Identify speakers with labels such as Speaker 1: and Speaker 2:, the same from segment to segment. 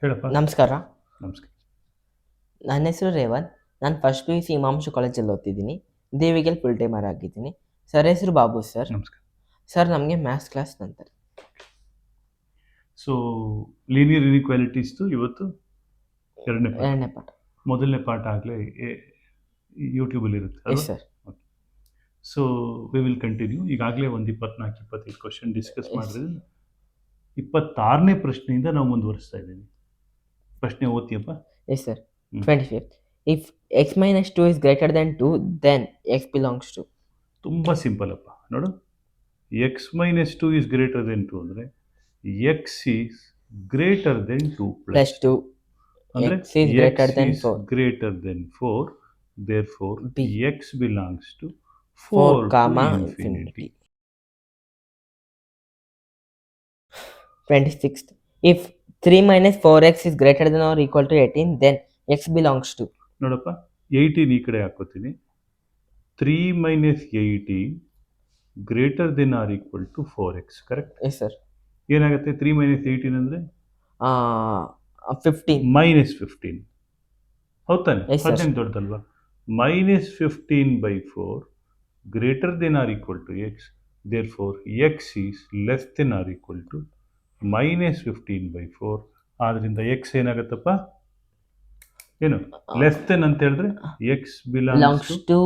Speaker 1: ಹೇಳಪ್ಪ.
Speaker 2: ನಮಸ್ಕಾರ.
Speaker 1: ನಮಸ್ಕಾರ.
Speaker 2: ನನ್ನ ಹೆಸರು ರೇವಂತ್. ನಾನು ಫಸ್ಟ್ PUC ಇಮಾಂಶು ಕಾಲೇಜಲ್ಲಿ ಓದ್ತಿದ್ದೀನಿ. ದೇವಿಗೆಲ್ ಫುಲ್ ಟೈಮರ್ ಆಗಿದ್ದೀನಿ. ಸರ್ ಹೆಸರು ಬಾಬು ಸರ್.
Speaker 1: ನಮಸ್ಕಾರ.
Speaker 2: ಸರ್ ನಮಗೆ ಮ್ಯಾಥ್ಸ್ ಕ್ಲಾಸ್ ನಂತರ.
Speaker 1: ಸೊ ಲೀನಿಯರ್ ಇನ್ಇಕ್ವಾಲಿಟೀಸ್ದು ಇವತ್ತು ಎರಡನೇ
Speaker 2: ಪಾಠ.
Speaker 1: ಮೊದಲನೇ ಪಾಠ ಆಗಲೇ ಯೂಟ್ಯೂಬಲ್ಲಿ ಇರುತ್ತೆ ಅಲ್ವಾ?
Speaker 2: S sir.
Speaker 1: So we will continue. ಈಗಾಗಲೇ ಒಂದು 24-25 ಕ್ವಶನ್ ಡಿಸ್ಕಸ್ ಮಾಡಿದ್ರೆ 26ನೇ ಪ್ರಶ್ನೆಯಿಂದ ನಾವು ಮುಂದುವರಿಸ್ತಾ ಇದ್ದೀವಿ. ಪ್ರಶ್ನೆ ಓದ್ತೀಯಪ್ಪ?
Speaker 2: Yes sir. 25th. If x minus 2 is greater than 2 then x belongs to.
Speaker 1: ತುಂಬ ಸಿಂಪಲ್ ಅಪ್ಪ. ನೋಡು, x minus 2 is greater than 2 ಅಂದರೆ x is greater than 2
Speaker 2: plus 2
Speaker 1: ಅಂದರೆ
Speaker 2: x is greater than 4.
Speaker 1: greater than 4. Therefore,
Speaker 2: B.
Speaker 1: x belongs to
Speaker 2: 4,
Speaker 1: 4 to
Speaker 2: infinity.
Speaker 1: infinity.
Speaker 2: 26th. If 3 minus 4x is greater than or equal to 18, then x belongs to.
Speaker 1: ನೋಡಪ್ಪ, 18 ಈ ಕಡೆ ಹಾಕೋತೀನಿ. 3 minus 18 greater than or equal to 4x. Correct?
Speaker 2: Yes sir.
Speaker 1: ಏನಾಗುತ್ತೆ? 3 minus 18 ಅಂದರೆ
Speaker 2: 15.
Speaker 1: Minus 15. ಹೌದಾನೆ?
Speaker 2: Yes, sir.
Speaker 1: 15 ದೊಡ್ಡದಲ್ವಾ? Minus 15/4 greater than or equal to x. Therefore x is less than or equal to minus 15/4. ಆದ್ರಿಂದ x ಏನಾಗತ್ತಪ್ಪ? ಏನು less than ಅಂತ ಹೇಳಿದ್ರೆ x
Speaker 2: belongs to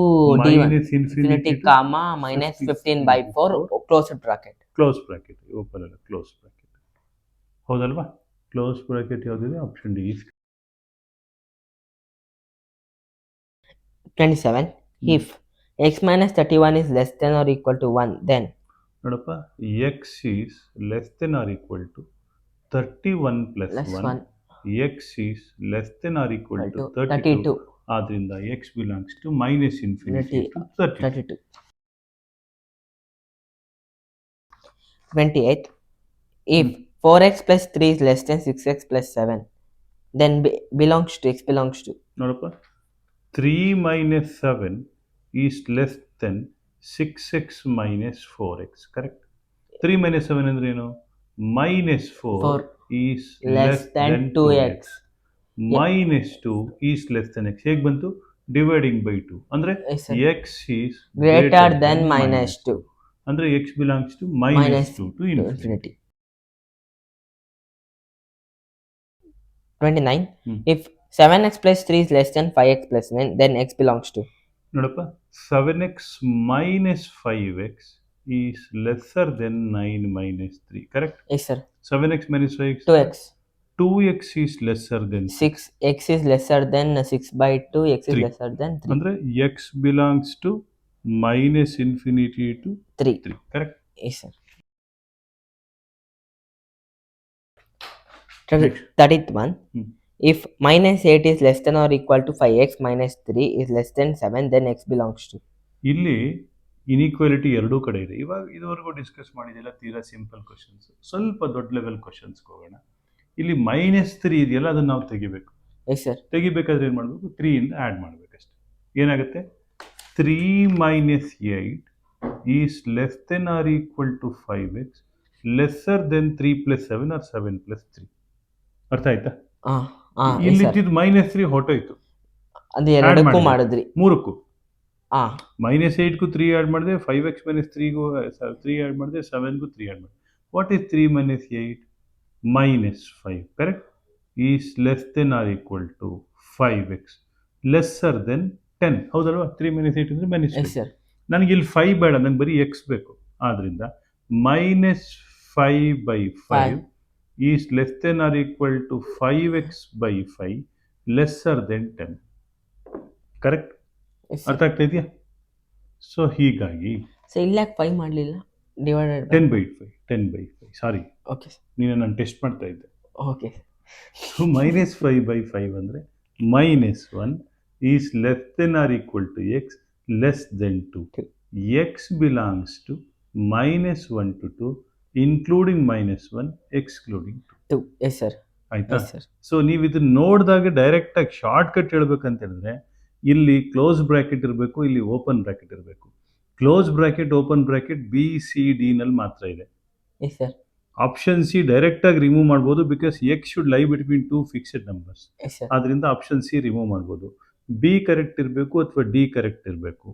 Speaker 1: minus
Speaker 2: infinity comma minus 15/4 closed bracket.
Speaker 1: Close bracket, open ಅಲ್ಲ, close bracket. ಹೌದಲ್ವಾ? Close bracket ಯಾವುದಿದೆ? Option D.
Speaker 2: 27. If x minus 31 is less than or equal to 1, then.
Speaker 1: ನೋಡಪ್ಪ, x is less than or equal to 31 plus 1. X is less than or equal to 32. ಆದ್ರಿಂದ x belongs to minus infinity to 32.
Speaker 2: 28. If 4x plus 3 is less than 6x plus 7, then belongs to x belongs to.
Speaker 1: ನೋಡಪ್ಪ, 3 minus 7 is less than 6x minus 4x. Correct? 3 minus 7 ಅಂದ್ರೆ ಏನು? minus 4 is less than 2x. minus 2 is less than x. ಹೇಗೆ ಬಂತು? Dividing by 2 ಅಂದ್ರೆ x is
Speaker 2: greater than minus 2.
Speaker 1: ಅಂದ್ರೆ x belongs to minus 2 to infinity.
Speaker 2: 29. If 7x plus 3 is less than 5x plus 9, then x belongs to.
Speaker 1: ನೋಡಪ್ಪ, 7x minus 5x is lesser than 9 minus 3. Correct?
Speaker 2: Yes sir.
Speaker 1: 7x minus 5x
Speaker 2: 2x.
Speaker 1: 2x is lesser than
Speaker 2: 6. X is lesser than 6/2. X is lesser than 3.
Speaker 1: ಅಂದ್ರೆ x belongs to minus infinity to
Speaker 2: 3.
Speaker 1: Correct?
Speaker 2: Yes sir. 31. If minus 8 is less than or equal to 5x minus 3 is less than 7, then x belongs to.
Speaker 1: ಇಲ್ಲಿ inequality ಎರಡೂ ಕಡೆ ಇದೆ. ಇವಾಗ ಇದುವರೆಗೂ discuss ಮಾಡಿದೆಲ್ಲ ತೀರಾ simple questions. ಸ್ವಲ್ಪ ದೊಡ್ಡ ಲೆವೆಲ್ ಕ್ವಶನ್ಸ್ಗೆ ಹೋಗೋಣ. ಇಲ್ಲಿ -3 ಇದೆಯಲ್ಲ, ಅದನ್ನು ನಾವು ತೆಗಿಬೇಕು.
Speaker 2: Yes sir.
Speaker 1: ತೆಗಿಬೇಕಾದ್ರೆ ಏನು ಮಾಡಬೇಕು? 3 ಇಂದ ಆ್ಯಡ್ ಮಾಡಬೇಕಷ್ಟೆ. ಏನಾಗುತ್ತೆ? 3 minus 8 is less than or equal to 5x lesser than 3 plus 7 or 7 plus 3. ಅರ್ಥ ಆಯ್ತಾ? ಇಲ್ಲಿ -3 ಹೊಟ್ಟೋಯ್ತು.
Speaker 2: ಅದು ಎರಡಕ್ಕೂ ಮಾಡಿದ್ರಿ,
Speaker 1: ಮೂರಕ್ಕೂ. -8ಗೂ 3 ಆ್ಯಡ್ ಮಾಡಿದೆ, 5x minus 3ಗೂ 3 ಆ್ಯಡ್ ಮಾಡಿದೆ, 7ಗೂ 3 ಆ್ಯಡ್ ಮಾಡಿದೆ. What is 3 minus 8? -5. Correct? Is less than or equal to 5x lesser than 10. ಹೌದಲ್ವಾ? 3 minus 8 ಅಂದರೆ -5. ನನಗೆ ಇಲ್ಲಿ 5 ಬೇಡ, ನನಗೆ ಬರೀ x ಬೇಕು. ಆದ್ರಿಂದ -5/5 is less than or equal to 5x/5 lesser than 10. Correct? ಅರ್ಥ ಆಗ್ತಾ ಇದೆಯಾ? ಸೊ ಹೀಗಾಗಿ
Speaker 2: ಇಲ್ಲಿ 5 ಮಾಡಲಿಲ್ಲ, ಡಿವೈಡೆಡ್
Speaker 1: 10/5. ಸಾರಿ,
Speaker 2: ಓಕೆ,
Speaker 1: ನೀನು ನಾನು ಟೆಸ್ಟ್ ಮಾಡ್ತಾ ಇದ್ದೆ.
Speaker 2: ಓಕೆ.
Speaker 1: ಸೊ -5/5 ಅಂದರೆ -1 is less than or equal to x less than 2. X belongs to -1 to 2 including -1 excluding 2.
Speaker 2: Yes sir.
Speaker 1: ಆಯ್ತಾ? ಸೊ ನೀವು ಇದನ್ನ ನೋಡಿದಾಗ ಡೈರೆಕ್ಟಾಗಿ ಶಾರ್ಟ್ ಕಟ್ ಹೇಳ್ಬೇಕಂತ ಹೇಳಿದ್ರೆ ಇಲ್ಲಿ ಕ್ಲೋಸ್ ಬ್ರಾಕೆಟ್ ಇರಬೇಕು, ಇಲ್ಲಿ ಓಪನ್ ಬ್ರಾಕೆಟ್ ಇರಬೇಕು. Close bracket, open bracket BCD ನಲ್ಲಿ ಮಾತ್ರ ಇದೆ. ಆಪ್ಷನ್ ಸಿ ಡೈರೆಕ್ಟಾಗಿ ರಿಮೂವ್ ಮಾಡ್ಬೋದು, ಬಿಕಾಸ್ ಎಕ್ಸ್ ಶುಡ್ ಲೈ between two fixed numbers.
Speaker 2: Yes sir.
Speaker 1: ಆದ್ದರಿಂದ ಆಪ್ಷನ್ ಸಿ ರಿಮೂವ್ ಮಾಡ್ಬೋದು. ಬಿ ಕರೆಕ್ಟ್ ಇರಬೇಕು ಅಥವಾ ಡಿ ಕರೆಕ್ಟ್ ಇರಬೇಕು.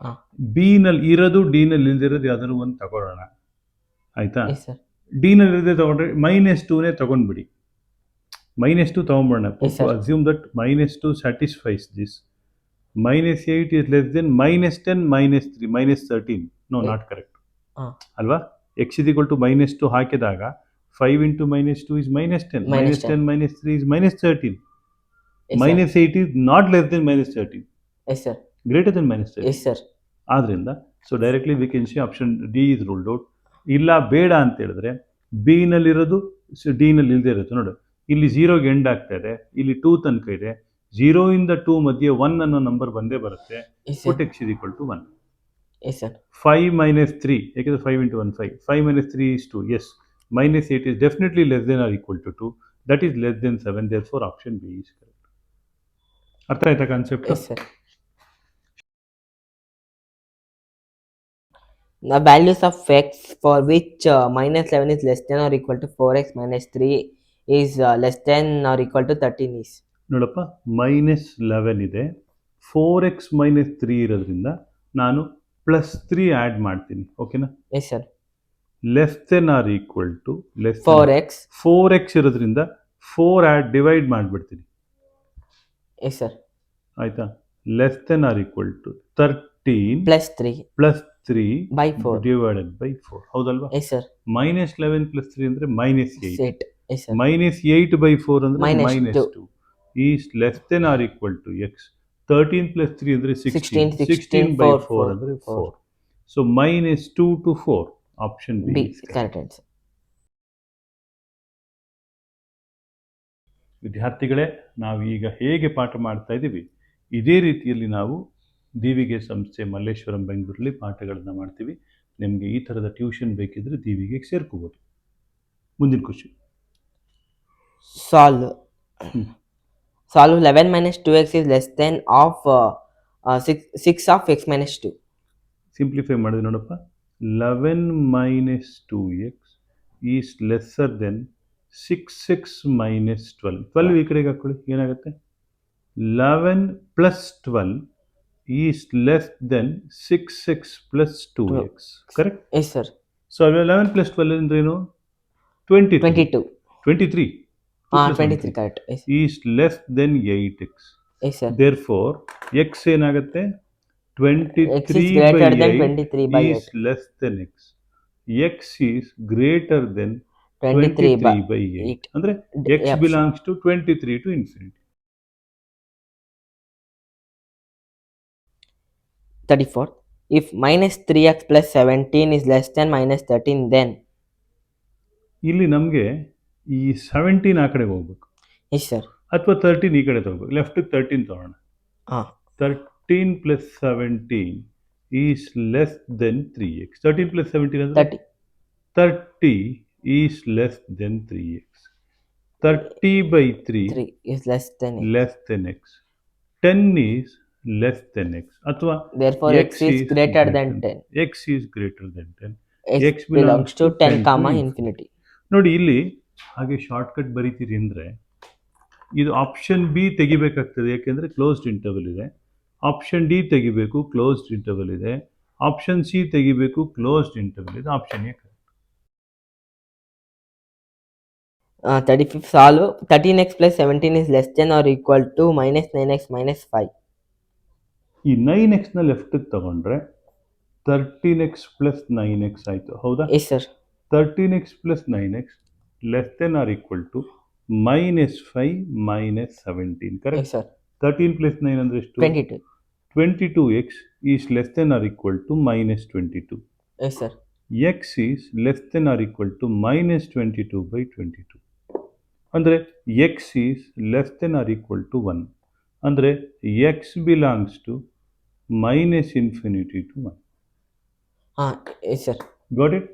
Speaker 2: ಹಾಂ.
Speaker 1: ಬಿ ನಲ್ಲಿ ಇರೋದು ಡಿ ನಲ್ಲಿ ಇಲ್ದಿರೋದು ಯಾವ್ದಾದ್ರು ಒಂದು ತಗೊಳ್ಳೋಣ, ಆಯ್ತಾ?
Speaker 2: Yes sir.
Speaker 1: ಡಿ ನಲ್ಲಿ ಇರದೆ ತಗೊಂಡ್ರೆ -2ನೇ ತಗೊಂಡ್ಬಿಡಿ. -2 ತಗೊಂಡ್ಬಿಡೋಣ.
Speaker 2: Yes, sir.
Speaker 1: Assume that -2 satisfies this. -8 is less than -10 -3 -13. No,
Speaker 2: Eh.
Speaker 1: not correct.
Speaker 2: ಹಾಂ.
Speaker 1: ಅಲ್ವಾ? x is equal to -2 ಹಾಕಿದಾಗ 5 into -2 is -10. -10 -3 is -13.
Speaker 2: Yes sir.
Speaker 1: -8 is not less than -13.
Speaker 2: Yes sir.
Speaker 1: Greater than -13.
Speaker 2: Yes sir.
Speaker 1: ಆದ್ರಿಂದ so directly we can see option D is ruled out. ಇಲ್ಲ ಬೇಡ ಅಂತ ಹೇಳಿದ್ರೆ B ನಲ್ಲಿರೋದು D ನಲ್ಲಿ ಇಲ್ಲದೆ ಇರುತ್ತೆ. ನೋಡಿ, ಇಲ್ಲಿ 0ಗೆ ಎಂಡ್ ಆಗ್ತಾ ಇದೆ, ಇಲ್ಲಿ 2 ತನಕ ಇದೆ. 0 ಇಂದ 2 ಮಧ್ಯೆ 1 ಅನ್ನೋ ನಂಬರ್ ಬಂದೇ ಬರುತ್ತೆ.
Speaker 2: Yes
Speaker 1: put
Speaker 2: sir.
Speaker 1: x is equal to 1.
Speaker 2: Yes sir.
Speaker 1: 5 - 3, ಯಾಕೆಂದ್ರೆ 5 into 1 5. 5 - 3 is 2. Yes, -8 is definitely less than or equal to 2. That is less than 7. Therefore, option B is correct. ಅರ್ಥ ಆಯ್ತಾ concept?
Speaker 2: Yes sir. The values of x for which -11 is less than or equal to 4x - 3 is less than or equal to 13 is.
Speaker 1: ನೋಡಪ್ಪ, -11 ಇದೆ, 4x - 3 ಇರೋದ್ರಿಂದ ನಾನು +3 add ಮಾಡ್ತೀನಿ. ಓಕೆನಾ?
Speaker 2: Yes sir.
Speaker 1: Less than or equal to
Speaker 2: 4x.
Speaker 1: 4x ಇರೋದ್ರಿಂದ 4 add divide ಮಾಡಿಬಿಡ್ತೀನಿ.
Speaker 2: Yes sir.
Speaker 1: ಆಯ್ತಾ? Less than or equal to 13
Speaker 2: +3
Speaker 1: +3
Speaker 2: by 4.
Speaker 1: Divided by 4. ಹೌದಲ್ವಾ?
Speaker 2: Yes sir.
Speaker 1: -11 +3 ಅಂದರೆ -8.
Speaker 2: 8. Yes sir.
Speaker 1: -8/4 ಅಂದರೆ
Speaker 2: -2.
Speaker 1: -2 is less than or equal to x. 13 + 3 ಅಂದರೆ 16. 16/4 ಅಂದರೆ 4. So -2 to 4. Option
Speaker 2: B
Speaker 1: B.
Speaker 2: correct answer.
Speaker 1: ವಿದ್ಯಾರ್ಥಿಗಳೇ, ನಾವು ಈಗ ಹೇಗೆ ಪಾಠ ಮಾಡ್ತಾ ಇದ್ದೀವಿ ಇದೇ ರೀತಿಯಲ್ಲಿ ನಾವು ದಿವಿಗೆ ಸಂಸ್ಥೆ ಮಲ್ಲೇಶ್ವರಂ ಬೆಂಗಳೂರಲ್ಲಿ ಪಾಠಗಳನ್ನು ಮಾಡ್ತೀವಿ. ನಿಮಗೆ ಈ ಥರದ ಟ್ಯೂಷನ್ ಬೇಕಿದ್ರೆ ದಿವಿಗೆ ಸೇರ್ಕೋಬೋದು. ಮುಂದಿನ question.
Speaker 2: Solve. Solve 11 - 2x is less than of 6 of x - 2.
Speaker 1: Simplify ಮಾಡಿದ್ರೆ ನೋಡಪ್ಪ, 11 - 2x is lesser then 6x - 12. 12 ಈ ಕಡೆಗೆ ಹಾಕೊಳ್ಳಿ, ಏನಾಗುತ್ತೆ? 11 + 12 is less than 6x + 2x. Correct?
Speaker 2: Yes sir.
Speaker 1: So 11 + 12 ಅಂದ್ರೇನು? 22. 23.
Speaker 2: ಹಾಂ, 23 correct. Yes.
Speaker 1: Is less than 8x.
Speaker 2: Yes sir.
Speaker 1: Therefore, x ಏನಾಗುತ್ತೆ? 23
Speaker 2: x is greater than
Speaker 1: 8
Speaker 2: 23/8.
Speaker 1: is less than x. x is greater than
Speaker 2: 23/8.
Speaker 1: ಅಂದ್ರೆ x
Speaker 2: Yeah.
Speaker 1: belongs to 23 to infinity.
Speaker 2: 34. If -3x + 17 is less than -13, then.
Speaker 1: ಇಲ್ಲಿ ನಮಗೆ ಈ 17 ಆ ಕಡೆಗೆ ಹೋಗ್ಬೇಕು,
Speaker 2: yes sir.
Speaker 1: ಅಥವಾ 13 ಈ ಕಡೆ ತಗೋಬೇಕು. ಲೆಫ್ಟ್ 13 ತಗೋಣ.
Speaker 2: ಹಾಂ.
Speaker 1: 13 + 17 is less than 3x. 13 + 17 ಅಂದ್ರೆ
Speaker 2: 30.
Speaker 1: 30 is less than 3x. 30/3
Speaker 2: 3 is less than x.
Speaker 1: less than x. 10 is less than x. ಅಥವಾ
Speaker 2: Therefore, x is greater than 10.
Speaker 1: x is greater than 10.
Speaker 2: x belongs to 10, infinity.
Speaker 1: ನೋಡಿ, ಇಲ್ಲಿ ಹಾಗೆ shortcut ಬರೀತೀರಿ ಅಂದರೆ ಇದು option B ತೆಗಿಬೇಕಾಗ್ತದೆ, ಯಾಕೆಂದರೆ closed interval ಇದೆ. Option D ತೆಗಿಬೇಕು, closed interval ಇದೆ. ಆಪ್ಷನ್ ಸಿ ತೆಗಿಬೇಕು, ಕ್ಲೋಸ್ಡ್ ಇಂಟರ್ವಲ್ ಇದೆ. Option A.
Speaker 2: 35. Solve 13x + 17 is less than or equal to -9x - 5.
Speaker 1: ಈ 9x ನ ಲೆಫ್ಟಿಗೆ ತಗೊಂಡ್ರೆ 13x + 9x ಆಯಿತು. ಹೌದಾ?
Speaker 2: Yes sir.
Speaker 1: 13x + 9x less than or equal to -5 - 17. Correct?
Speaker 2: Yes sir.
Speaker 1: 13 + 9 ಅಂದರೆ ಎಷ್ಟು?
Speaker 2: 22.
Speaker 1: 22x is less than or equal to -22.
Speaker 2: Yes sir.
Speaker 1: x is less than or equal to -22/22. ಅಂದರೆ x is less than or equal to 1. ಅಂದರೆ x belongs to -infinity to 1.
Speaker 2: ಹಾಂ. Yes sir.
Speaker 1: Got it?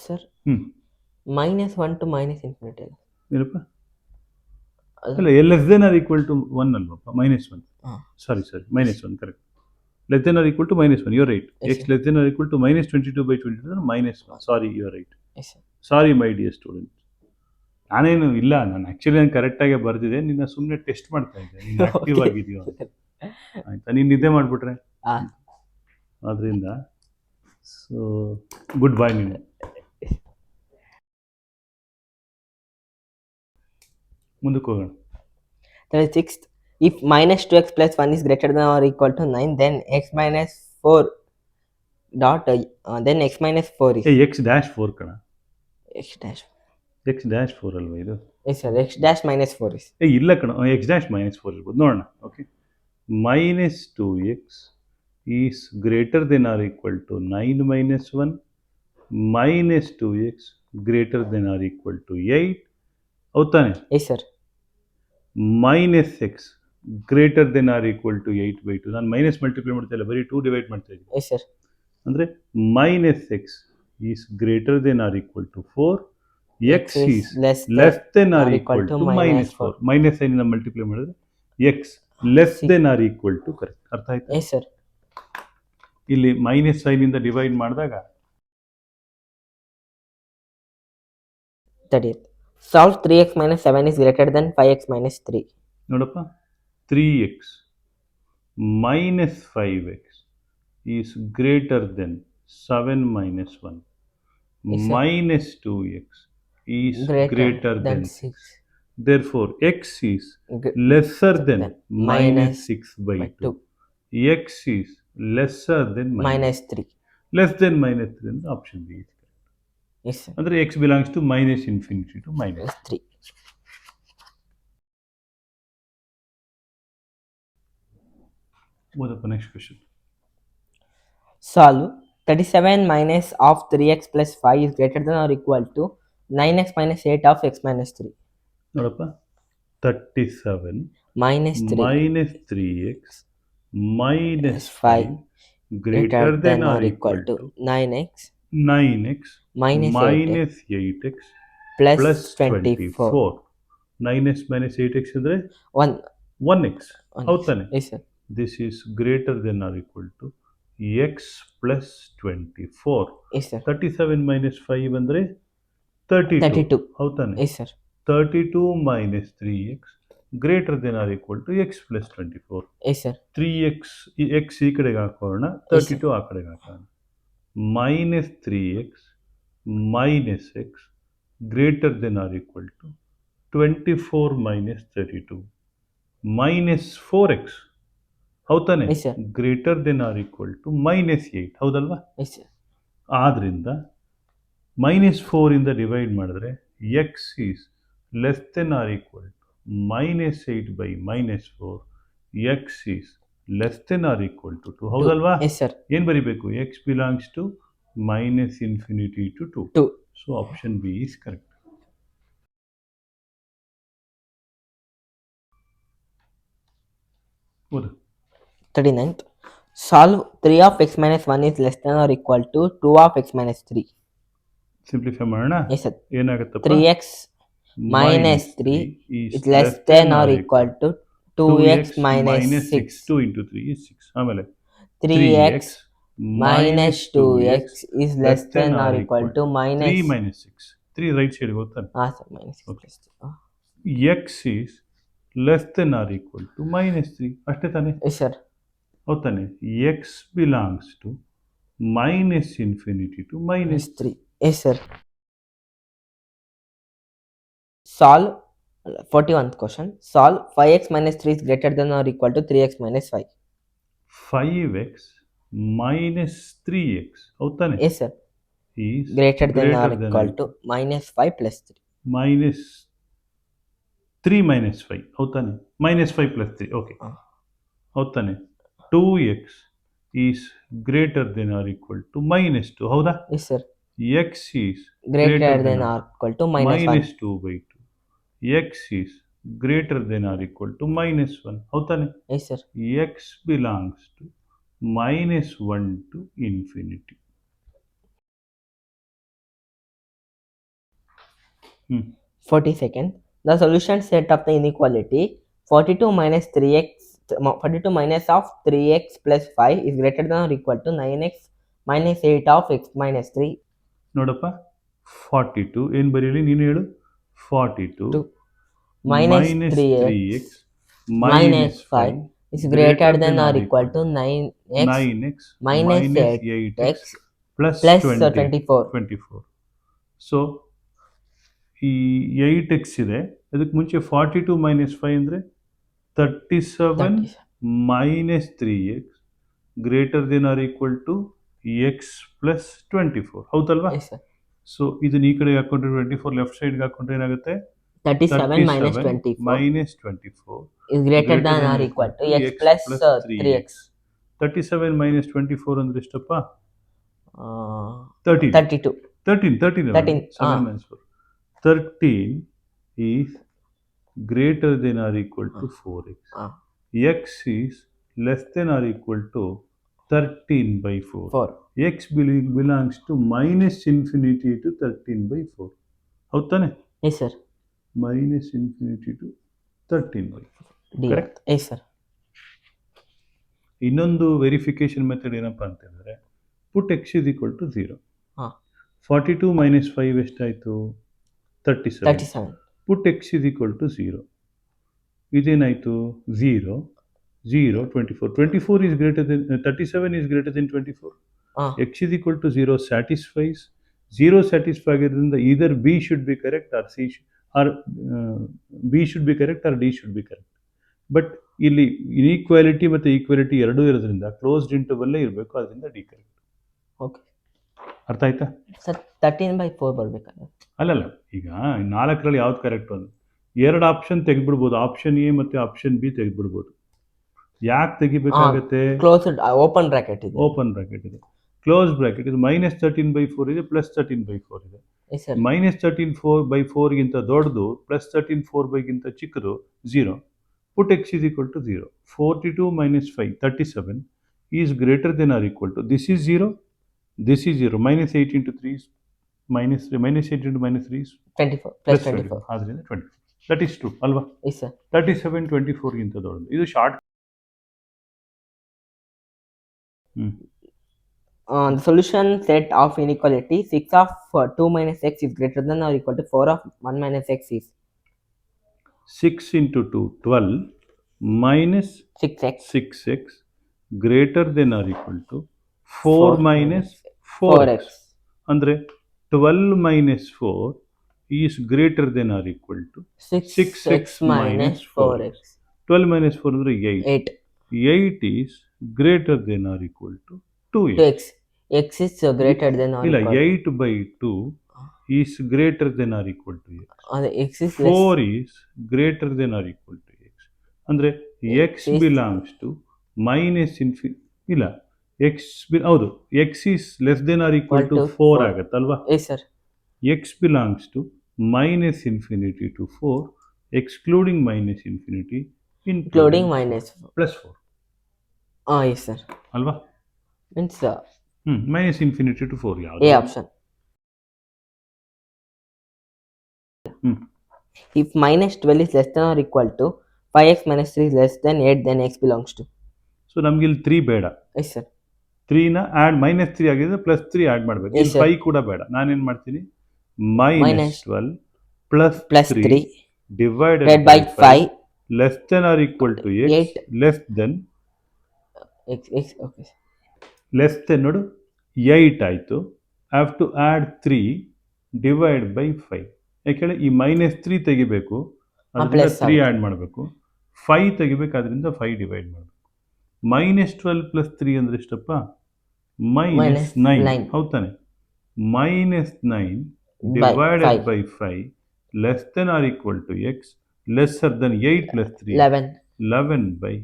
Speaker 2: Sir, -1 to -infinity.
Speaker 1: ಏನಪ್ಪ? ಅಲ್ಲ, less than or equal to 1 ಅಲ್ವಪ್ಪ? -1. Sorry -1. Correct. less than or equal to -1. You're right.
Speaker 2: Yes,
Speaker 1: X
Speaker 2: sir.
Speaker 1: less than or equal to -22/22 ಅಂದ್ರೆ -1. Sorry, you're right.
Speaker 2: Yes, sir.
Speaker 1: Sorry my dear student. ನಾನೇನು ಇಲ್ಲ, ನಾನು actually ನಾನು ಕರೆಕ್ಟಾಗೆ ಬರೆದಿದೆ, ನಿನ್ನ ಸುಮ್ಮನೆ test ಮಾಡ್ತಾ ಇದ್ದೆ, ನೀನು ಆ್ಯಕ್ಟಿವ್
Speaker 2: Okay.
Speaker 1: ಆಗಿದೆಯೋ ಅಂತ. ಆಯಿತಾ, ನೀನು ನಿದ್ದೆ ಮಾಡಿಬಿಟ್ರೆ
Speaker 2: Ah,
Speaker 1: ಅದರಿಂದ ಸೊ ಗುಡ್ ಬಾಯ್ ನೀನು. ಮುಂದಕ್ಕೆ ಹೋಗೋಣ.
Speaker 2: 36th. If minus 2x plus 1 is greater than or equal to 9, then x minus 4 dot then x minus 4 is
Speaker 1: X-4 ಕಣ.
Speaker 2: x dash.
Speaker 1: X-4 ಅಲ್ವಾ ಇದು?
Speaker 2: Yes, sir. X dash minus 4 is.
Speaker 1: ಇಲ್ಲ ಕಣ, X-4 ಇರ್ಬೋದು, ನೋಡೋಣ. Okay, -2x is greater than or equal to 9 - 1, -2x greater than or equal to 8, ಹೌದಾನೆ?
Speaker 2: Yes, sir.
Speaker 1: -x greater than or equal to 8/2. ನಾನು minus multiply ಮಾಡ್ತಾ ಇಲ್ಲ, ಬರೀ 2 divide ಮಾಡ್ತಾ ಇದ್ದೀನಿ.
Speaker 2: Yes, sir.
Speaker 1: ಅಂದರೆ -x is greater than or equal to 4, x is less than or equal to -4. Minus ಸೈನಿಂದ multiply ಮಾಡಿದ್ರೆ x less than or equal to, correct. ಅರ್ಥ ಆಯ್ತಾ?
Speaker 2: Yes, sir.
Speaker 1: ಇಲ್ಲಿ ಮೈನಸ್ ಸೈನಿಂದ ಡಿವೈಡ್ ಮಾಡಿದಾಗ
Speaker 2: 30th. Solve 3x minus 7 is greater than 5x minus 3.
Speaker 1: ನೋಡಪ್ಪ, 3x - 5x is greater then 7 - 1,
Speaker 2: Yes, sir.
Speaker 1: -2x is greater than 6.
Speaker 2: 6.
Speaker 1: Therefore, x is
Speaker 2: Gre-
Speaker 1: lesser than
Speaker 2: minus
Speaker 1: -6/2. x is lesser than
Speaker 2: minus 3.
Speaker 1: less than -3 ಅಂದ್ರೆ option B.
Speaker 2: Yes, sir.
Speaker 1: ಅಂದರೆ x belongs to -infinity to
Speaker 2: Minus 3.
Speaker 1: ಓದಪ್ಪ next question.
Speaker 2: Solve 37 minus of 3x plus 5 is greater than or equal to 9x minus 8 of x minus 3.
Speaker 1: ನೋಡಪ್ಪ, 37
Speaker 2: Minus 3
Speaker 1: minus 3x minus
Speaker 2: 5
Speaker 1: 5 greater than or equal to
Speaker 2: 9x
Speaker 1: 9x
Speaker 2: minus
Speaker 1: minus 8x
Speaker 2: plus
Speaker 1: plus
Speaker 2: 24.
Speaker 1: 24. 9x minus 8x ಅಂದರೆ
Speaker 2: 1.
Speaker 1: 1x. ಹೌದು ತಾನೆ?
Speaker 2: Yes, sir.
Speaker 1: This is greater than or equal to x plus 24.
Speaker 2: Yes, sir.
Speaker 1: 37 minus 5 ಅಂದರೆ 32. ಹೌದು ತಾನೆ?
Speaker 2: Yes, sir.
Speaker 1: 32 minus 3x greater than or equal to x plus 24.
Speaker 2: Yes, sir.
Speaker 1: 3x x ಈ ಕಡೆಗೆ ಹಾಕೋಣ, 32 ಆ ಕಡೆಗೆ ಹಾಕೋಣ. minus 3x minus x greater than or equal to 24 minus 32 minus 4x. ಹೌದಾನೆ?
Speaker 2: Yes, sir.
Speaker 1: Greater than or equal to -8. ಹೌದಲ್ವಾ?
Speaker 2: Yes, sir.
Speaker 1: ಆದ್ರಿಂದ -4 ಇಂದ ಡಿವೈಡ್ ಮಾಡಿದ್ರೆ x is less than or equal to -8 by -4. x is less than or equal to 2. ಹೌದಲ್ವಾ?
Speaker 2: Yes, sir.
Speaker 1: ಏನು ಬರಿಬೇಕು? x belongs to -infinity to 2.
Speaker 2: 2.
Speaker 1: So option B is correct. ಹೌದು.
Speaker 2: 39th. Solve 3 of x minus 1 is less than or equal to 2 of x minus 3.
Speaker 1: Simplify ಮಾಡೋಣ.
Speaker 2: Yes, sir.
Speaker 1: ಏನಾಗುತ್ತಪ್ಪ?
Speaker 2: 3x minus 3 is less than or equal to 2x minus 6.
Speaker 1: 2 into 3 is 6. ಆಮೇಲೆ
Speaker 2: 3x minus 2x is less than or equal to
Speaker 1: 3
Speaker 2: minus.
Speaker 1: minus 6. 3 right side ಗೊತ್ತಾನೆ.
Speaker 2: Sir, minus 6
Speaker 1: Okay.
Speaker 2: plus 2.
Speaker 1: x is less than or equal to -3. ಅಷ್ಟೇ ತಾನೆ?
Speaker 2: Yes, sir.
Speaker 1: ಹೌದು ತಾನೆ? x belongs to -infinity to
Speaker 2: Minus 3. Yes, sir. Solve 41th question. Solve 5x minus 3 is greater than or equal to 3x minus 5.
Speaker 1: 5x minus 3x. ಹೌದು ತಾನೆ?
Speaker 2: Yes, sir.
Speaker 1: is
Speaker 2: Greater than or
Speaker 1: than
Speaker 2: equal to minus 5 plus 3.
Speaker 1: minus 3 minus 5. ಹೌದು ತಾನೆ? -5 plus 3. Okay. ಹೌದು ತಾನೆ? 2x is greater than or equal to -2. ಹೌದಾ?
Speaker 2: Yes, sir.
Speaker 1: x is
Speaker 2: Greater than or equal to minus 1.
Speaker 1: -2/2. x is greater than or equal to -1. ಹೌದು ತಾನೆ?
Speaker 2: Yes, sir.
Speaker 1: x belongs to -1 to infinity.
Speaker 2: 42nd. The solution set of the inequality 42 minus 3x 42 minus of 3x plus 5 is greater than or equal to 9x minus 8 of x minus 3.
Speaker 1: ನೋಡಪ್ಪ 42 ಏನು ಬರೀಲಿ ನೀನು ಹೇಳು 42
Speaker 2: 2 minus
Speaker 1: minus
Speaker 2: 3x
Speaker 1: 3x
Speaker 2: minus
Speaker 1: minus
Speaker 2: 5
Speaker 1: 5
Speaker 2: is greater than or equal to 9x
Speaker 1: 9x
Speaker 2: minus
Speaker 1: minus
Speaker 2: 8x
Speaker 1: 8x plus
Speaker 2: plus
Speaker 1: 24
Speaker 2: 24.
Speaker 1: So ಈ 8x ಇದೆ, ಅದಕ್ಕೆ ಮುಂಚೆ 42 minus 5 ಅಂದರೆ 37 minus 3x greater than or equal to x plus 24 ಹೌದಲ್ವಾ?
Speaker 2: Yes, sir.
Speaker 1: So ಇದನ್ನ ಈ ಕಡೆ ಹಾಕೊಂಡ್ರೆ 24 ಲೆಫ್ಟ್ ಸೈಡ್ಗೆ ಹಾಕೊಂಡ್ರೆ ಏನಾಗುತ್ತೆ?
Speaker 2: 37 minus 24
Speaker 1: minus 24
Speaker 2: is greater than or equal to x plus 3x.
Speaker 1: 37 minus 24 ಅಂದ್ರೆ ಎಷ್ಟಪ್ಪ?
Speaker 2: 32
Speaker 1: 13
Speaker 2: 13,
Speaker 1: 7 minus 4 13 is greater than or equal to 4x. X is less than or equal to 13 by 4. X belongs to minus infinity to 13 by 4. ಹೌದಾನೆ?
Speaker 2: Yes, sir.
Speaker 1: Minus infinity to 13 by 4. Correct?
Speaker 2: Yes, sir.
Speaker 1: ಇನ್ನೊಂದು verification method ಏನಪ್ಪ ಅಂತಂದರೆ put x is equal to 0. 42 minus 5 ಎಷ್ಟಾಯಿತು? 37. Put x is equal to 0. ಇದೇನಾಯಿತು? 0 0 24. 24 is greater than 37 is greater than 24. X is equal to 0 satisfies. 0 satisfy ಆಗಿರೋದ್ರಿಂದ either B should be correct or C or B should be correct or D should be correct. But ಇಲ್ಲಿ inequality ಮತ್ತು equality ಎರಡೂ ಇರೋದ್ರಿಂದ closed ಇಂಟರ್ವಲ್ಲೇ ಇರಬೇಕು, ಅದರಿಂದ D correct.
Speaker 2: Okay,
Speaker 1: ಅರ್ಥ ಆಯ್ತಾ
Speaker 2: sir? 13 by 4 ಬರಬೇಕಲ್ಲ?
Speaker 1: ಅಲ್ಲಲ್ಲ, ಈಗ 4ರಲ್ಲಿ ಯಾವ್ದು ಕರೆಕ್ಟ್ ಒಂದು ಎರಡು ಆಪ್ಷನ್ ತೆಗೆದ್ಬಿಡ್ಬೋದು, ಆಪ್ಷನ್ ಎ ಮತ್ತು ಆಪ್ಷನ್ ಬಿ ತೆಗೆದ್ಬಿಡ್ಬೋದು. ಯಾಕೆ ತೆಗಿಬೇಕಾಗತ್ತೆ?
Speaker 2: ಕ್ಲೋಸ್ಡ್ ಓಪನ್ ಬ್ರಾಕೆಟ್ ಇದೆ.
Speaker 1: ಓಪನ್ ಬ್ರಾಕೆಟ್ ಇದೆ, ಕ್ಲೋಸ್ ಬ್ರಾಕೆಟ್ ಇದು. ಮೈನಸ್ 13 by 4 ಇದೆ, ಪ್ಲಸ್ 13 by 4 ಇದೆ. ಮೈನಸ್ 13 by 4 ಗಿಂತ ದೊಡ್ಡದು, ಪ್ಲಸ್ 13 4 ಗಿಂತ ಚಿಕ್ಕದು 0. Put x is equal to 0. 42 minus 5, 37 is greater than or equal to, this is 0, this is 0. Minus 8 into 3 is minus 3, minus 8 into minus 3 is
Speaker 2: 24 plus 24.
Speaker 1: ಆದ್ದರಿಂದ 24. That is true ಅಲ್ವಾ?
Speaker 2: Yes, sir.
Speaker 1: 37 24 ಗಿಂತ ದೊಡ್ಡದು. ಇದು short.
Speaker 2: The solution set of inequality 6 of 2 minus x is greater than or equal to 4 of 1 minus x is
Speaker 1: 6 into 2 12 minus 6x greater than or equal to 4 minus 4x. ಅಂದರೆ 12 minus 4 is greater than or equal to 6x minus 4x. 12 minus 4 ಅಂದರೆ 8. 8 is greater than or equal to 2x.
Speaker 2: X is greater than or
Speaker 1: ಇಲ್ಲ,
Speaker 2: equal
Speaker 1: 8 by 2 is greater than or equal to x.
Speaker 2: x is
Speaker 1: 4 is greater than or equal to x. ಅಂದರೆ x belongs to minus infinity. ಇಲ್ಲ, ಹೌದು, x is less than or equal to 4 ಆಗತ್ತಲ್ವಾ?
Speaker 2: Yes, sir.
Speaker 1: x belongs to minus infinity to 4 excluding minus infinity
Speaker 2: including minus
Speaker 1: plus 4.
Speaker 2: Yes, sir.
Speaker 1: ಅಲ್ವಾ?
Speaker 2: Means
Speaker 1: minus infinity to 4 ಯಾವುದು?
Speaker 2: A option. If minus 12 is less than or equal to 5x minus 3 is less than 8, then x belongs to.
Speaker 1: So ನಮ್ಗೆ ಇಲ್ಲಿ 3 ಬೇಡ.
Speaker 2: Yes, sir.
Speaker 1: 3ನ add minus 3 ಆಗಿದೆ, plus 3 add ಮಾಡಬೇಕು. ಇಲ್ಲಿ 5 ಕೂಡ ಬೇಡ. ನಾನೇನು ಮಾಡ್ತೀನಿ? Minus 12 plus 3 divided by 5 less than or equal to x less than
Speaker 2: x. Okay,
Speaker 1: less than ನೋಡು 8 ಆಯಿತು. Have to add 3 divide by 5. ಯಾಕೆಂದರೆ ಈ ಮೈನಸ್ 3 ತೆಗಿಬೇಕು, ಅದರಿಂದ 3 ಆ್ಯಡ್ ಮಾಡಬೇಕು. 5 ತೆಗಿಬೇಕಾದ್ರಿಂದ 5 ಡಿವೈಡ್ ಮಾಡಬೇಕು. ಮೈನಸ್ 12 ಪ್ಲಸ್ 3 ಅಂದರೆ ಎಷ್ಟಪ್ಪ? ಮೈನಸ್ 9. ಹೌದಾನೆ? Minus 9 divided by 5 less than or equal to x lesser than 8 plus 3 11 by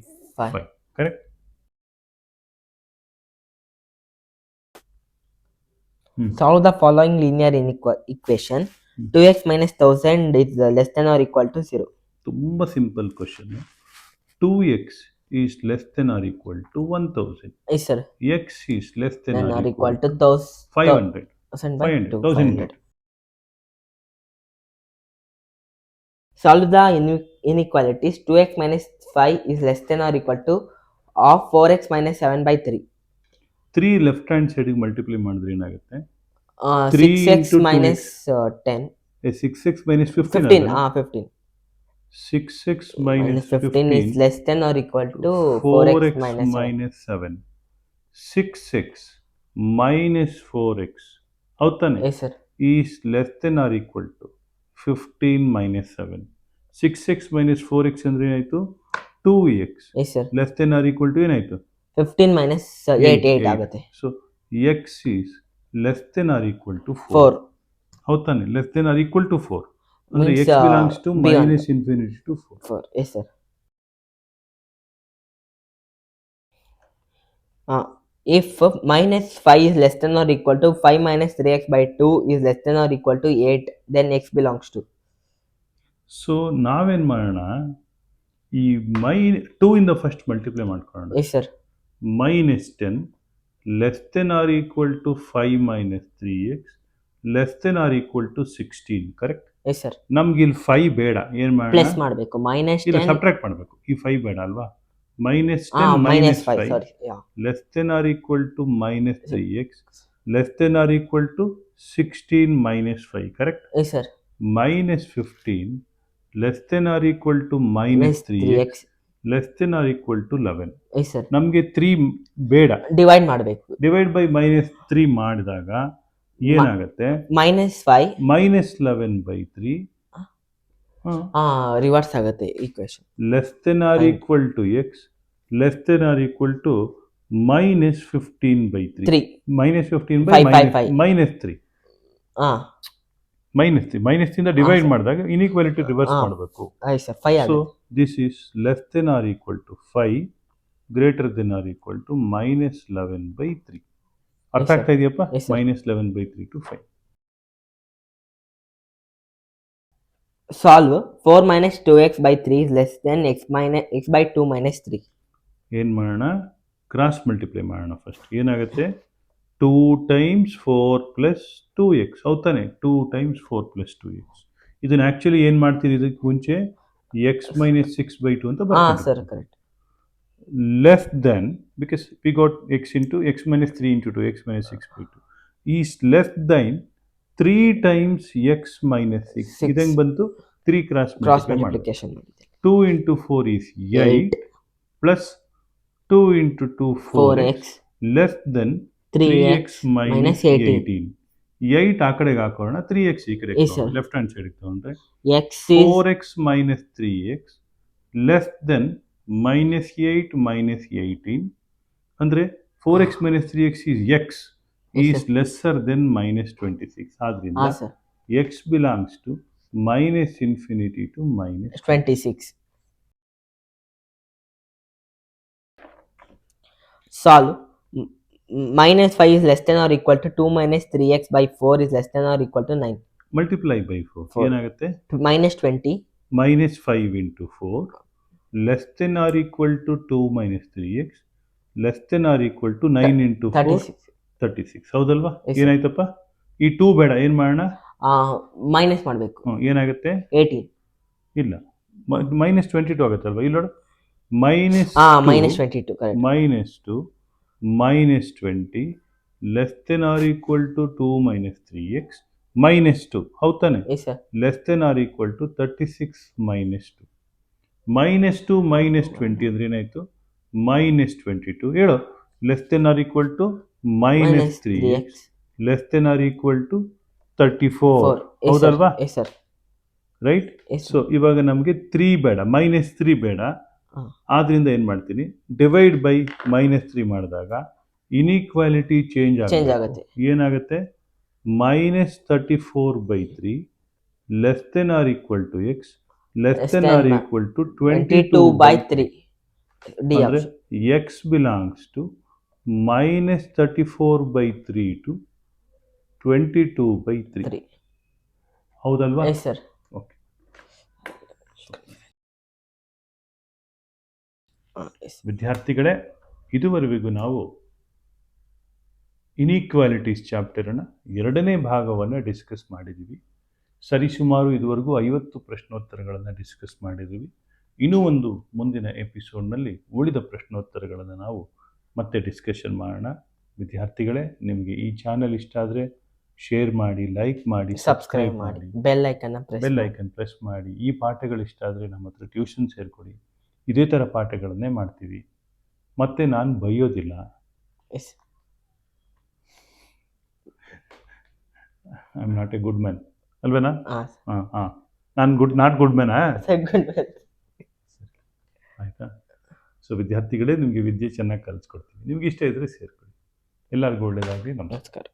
Speaker 1: 5. Correct?
Speaker 2: Solve the following linear equation. 2x minus 1000 is less than or equal to 0.
Speaker 1: ತುಂಬ simple question. 2x is less than or equal to 1000.
Speaker 2: Yes, sir.
Speaker 1: X is less than or
Speaker 2: equal to
Speaker 1: 500. 500.
Speaker 2: Solve the inequalities 2x minus 5 is less than or equal to of 4x minus 7 by 3.
Speaker 1: 3 left hand ಸೈಡಿಗೆ multiply ಮಾಡಿದ್ರೆ ಏನಾಗುತ್ತೆ?
Speaker 2: 6x
Speaker 1: into
Speaker 2: minus 10.
Speaker 1: 6x minus 15
Speaker 2: 15.
Speaker 1: ಅಲ್ವೇನಾ?
Speaker 2: 15.
Speaker 1: 6x
Speaker 2: Minus
Speaker 1: minus
Speaker 2: 15 is
Speaker 1: 15
Speaker 2: less than or equal to
Speaker 1: 4x
Speaker 2: 4x minus 7.
Speaker 1: minus 7. 6x minus 4x ಹೌದಾನೆ
Speaker 2: Yes, sir.
Speaker 1: is less than or equal to 15 minus 7. 6x minus 4x ಅಂದ್ರೆ ಏನಾಯ್ತು? 2x
Speaker 2: Yes, sir.
Speaker 1: less than or equal to ಏನಾಯ್ತು?
Speaker 2: 15 minus 8 ಆಗುತ್ತೆ.
Speaker 1: So x is less than or equal to 4.
Speaker 2: 4.
Speaker 1: ಹೌದಾನೆ less than or equal to 4 ಅಂದ್ರೆ
Speaker 2: Means,
Speaker 1: x belongs to
Speaker 2: beyond.
Speaker 1: minus infinity to 4.
Speaker 2: 4. Yes, sir. If minus 5 is less than or equal to 5 minus 3x by 2 is less than or equal to 8, then x belongs to.
Speaker 1: So ನಾವೇನ್ ಮಾಡೋಣ, ಈ 2 ಇಂದ first multiply ಮಾಡ್ಕೊಳ್ಳೋಣ.
Speaker 2: Yes, sir.
Speaker 1: minus 10 less than or equal to 5 minus 3x less than or equal to 16, correct?
Speaker 2: Yes, sir.
Speaker 1: ನಮ್ಗೆ ಇಲ್ಲಿ 5 ಬೇಡ, ಏನ್ ಮಾಡೋಣ?
Speaker 2: ಪ್ಲಸ್ ಮಾಡಬೇಕು. minus 10
Speaker 1: ಇಲ್ಲ ಸಬ್ಟ್ರಾಕ್ಟ್ ಮಾಡಬೇಕು. ಈ 5 ಬೇಡ ಅಲ್ವಾ? minus 10
Speaker 2: minus 5,
Speaker 1: 5
Speaker 2: sorry. Yeah.
Speaker 1: less than or equal to minus 3x less than or equal to 16 minus 5, correct?
Speaker 2: Yes, sir.
Speaker 1: minus 15 less than or equal to minus 3x less than or equal to 11.
Speaker 2: Yes, sir.
Speaker 1: ನಮಗೆ 3 ಬೇಡ,
Speaker 2: divide ಮಾಡಬೇಕು.
Speaker 1: Divide by minus 3 ಮಾಡಿದಾಗ ಏನಾಗುತ್ತೆ?
Speaker 2: minus 5
Speaker 1: minus 11 by 3
Speaker 2: reverse ಆಗುತ್ತೆ equation.
Speaker 1: less than or equal to x less than or equal to minus 15 by 3.
Speaker 2: 3
Speaker 1: minus 15 by
Speaker 2: 5.
Speaker 1: minus 3. minus 3 minus 3 ಇಂದ divide ಮಾಡಿದಾಗ inequality reverse ಮಾಡಬೇಕು.
Speaker 2: ಆಯ್ತು sir. 5
Speaker 1: so this is less than or equal to 5 greater than or equal to minus 11 by 3. ಅರ್ಥ ಆಗ್ತಾ ಇದೆಯಪ್ಪ? minus 11 by 3 to 5.
Speaker 2: Solve 4 minus 2x by 3 is less than x by 2 minus 3.
Speaker 1: ಏನು ಮಾಡೋಣ? Cross multiply ಮಾಡೋಣ first. ಏನಾಗುತ್ತೆ? 2 times 4 plus 2x ಹೌದಾನೆ? 2 times 4 plus 2x. ಇದನ್ನ actually ಏನು ಮಾಡ್ತೀರಿ, ಇದಕ್ಕೆ ಮುಂಚೆ x minus 6 by 2 ಅಂತ ಬರ್ತೀವಿ.
Speaker 2: Sir correct.
Speaker 1: Less than, because we got x into x minus 3 into 2 x minus 6 by 2 is less then 3 times x minus 6. ಇದಂಗೆ ಬಂತು? 3 cross
Speaker 2: multiplication ಮಾಡಿದೆ. 2
Speaker 1: into 4 is 8 plus 2 into 2 4x less than 3x minus 18. 8 ಆ ಕಡೆಗೆ ಹಾಕೋಣ, 3x ಈ ಕಡೆ left hand side ತಗೊಂಡ್ರೆ 4x minus 3x less than minus 8 minus 18 ಅಂದ್ರೆ 4x minus 3x is x is lesser than minus 26. ಆದ್ರಿಂದ x belongs to minus infinity to minus
Speaker 2: 26. Solve minus 5 is less than or equal to 2 minus 3x by 4 is less than or equal to 9.
Speaker 1: Multiply by 4. ಏನಾಗುತ್ತೆ?
Speaker 2: minus 20
Speaker 1: minus 5 into 4 less than or equal to 2 minus 3x less than or equal to 9 into 4 36. ಹೌದಲ್ವಾ? ಏನಾಯ್ತಪ್ಪ? ಈ 2 ಬೇಡ, ಏನ್ ಮಾಡೋಣ?
Speaker 2: Minus ಮಾಡಬೇಕು.
Speaker 1: ಏನಾಗುತ್ತೆ?
Speaker 2: 18.
Speaker 1: ಇಲ್ಲ, minus 22 ಆಗುತ್ತಲ್ವಾ? ಇಲ್ಲಿ ನೋಡು, minus
Speaker 2: 22 correct.
Speaker 1: minus 2 minus 20 less than or equal to 2 minus 3x minus 2 ಹೌದಾನೆ? less than or equal to 36 minus 2. minus 2 minus 20 ಅಂದ್ರೆ ಏನಾಯ್ತು? minus 22. ಹೇಳು, less than or equal to minus 3x less than or equal to 34. ಹೌದಲ್ವಾ? Right. So ಇವಾಗ ನಮಗೆ 3 ಬೇಡ, minus 3 ಬೇಡ. ಆದ್ರಿಂದ ಏನ್ ಮಾಡ್ತೀನಿ, ಡಿವೈಡ್ ಬೈ -3 ಮಾಡಿದಾಗ ಇನ್ಇಕ್ವಾಲಿಟಿ ಚೇಂಜ್ ಆಗುತ್ತೆ. ಏನಾಗುತ್ತೆ? -34 by 3 less than or equal to x less than or equal to 22 by 3. ಅಂದ್ರೆ x belongs to -34 by 3 to 22 by 3. ಹೌದಲ್ವಾ? ಓಕೆ. ವಿದ್ಯಾರ್ಥಿಗಳೇ, ಇದುವರೆಗೂ ನಾವು ಇನ್ಇಕ್ವಾಲಿಟೀಸ್ ಚಾಪ್ಟರ್ನ 2ನೇ ಭಾಗವನ್ನು ಡಿಸ್ಕಸ್ ಮಾಡಿದ್ದೀವಿ. ಸರಿಸುಮಾರು ಇದುವರೆಗೂ 50 ಪ್ರಶ್ನೋತ್ತರಗಳನ್ನು ಡಿಸ್ಕಸ್ ಮಾಡಿದ್ದೀವಿ. ಇನ್ನೂ ಒಂದು ಮುಂದಿನ ಎಪಿಸೋಡ್ನಲ್ಲಿ ಉಳಿದ ಪ್ರಶ್ನೋತ್ತರಗಳನ್ನು ನಾವು ಮತ್ತೆ ಡಿಸ್ಕಷನ್ ಮಾಡೋಣ. ವಿದ್ಯಾರ್ಥಿಗಳೇ, ನಿಮಗೆ ಈ ಚಾನಲ್ ಇಷ್ಟ ಆದರೆ ಶೇರ್ ಮಾಡಿ, ಲೈಕ್ ಮಾಡಿ,
Speaker 2: ಸಬ್ಸ್ಕ್ರೈಬ್ ಮಾಡಿ, ಬೆಲ್ ಐಕನ್
Speaker 1: ಪ್ರೆಸ್ ಮಾಡಿ. ಈ ಪಾಠಗಳು ಇಷ್ಟ ಆದರೆ ನಮ್ಮ ಹತ್ರ ಟ್ಯೂಷನ್ ಸೇರಿಕೊಡಿ. ಇದೇ ಥರ ಪಾಠಗಳನ್ನೇ ಮಾಡ್ತೀವಿ. ಮತ್ತೆ ನಾನು ಬೈಯೋದಿಲ್ಲ.
Speaker 2: Yes
Speaker 1: I am not a good man ಅಲ್ವೇನಾ?
Speaker 2: ಹಾಂ
Speaker 1: ಹಾಂ ನಾನು ನಾಟ್ ಗುಡ್ ಮ್ಯಾನಾ? ಆಯಿತಾ? ಸೊ ವಿದ್ಯಾರ್ಥಿಗಳೇ, ನಿಮಗೆ ವಿದ್ಯೆ ಚೆನ್ನಾಗಿ ಕಲಿಸ್ಕೊಡ್ತೀವಿ. ನಿಮ್ಗೆ ಇಷ್ಟ ಇದ್ದರೆ ಸೇರಿಕೊಳ್ಳಿ. ಎಲ್ಲರಿಗೂ ಒಳ್ಳೆಯದಾಗಲಿ. ನಮಸ್ಕಾರ.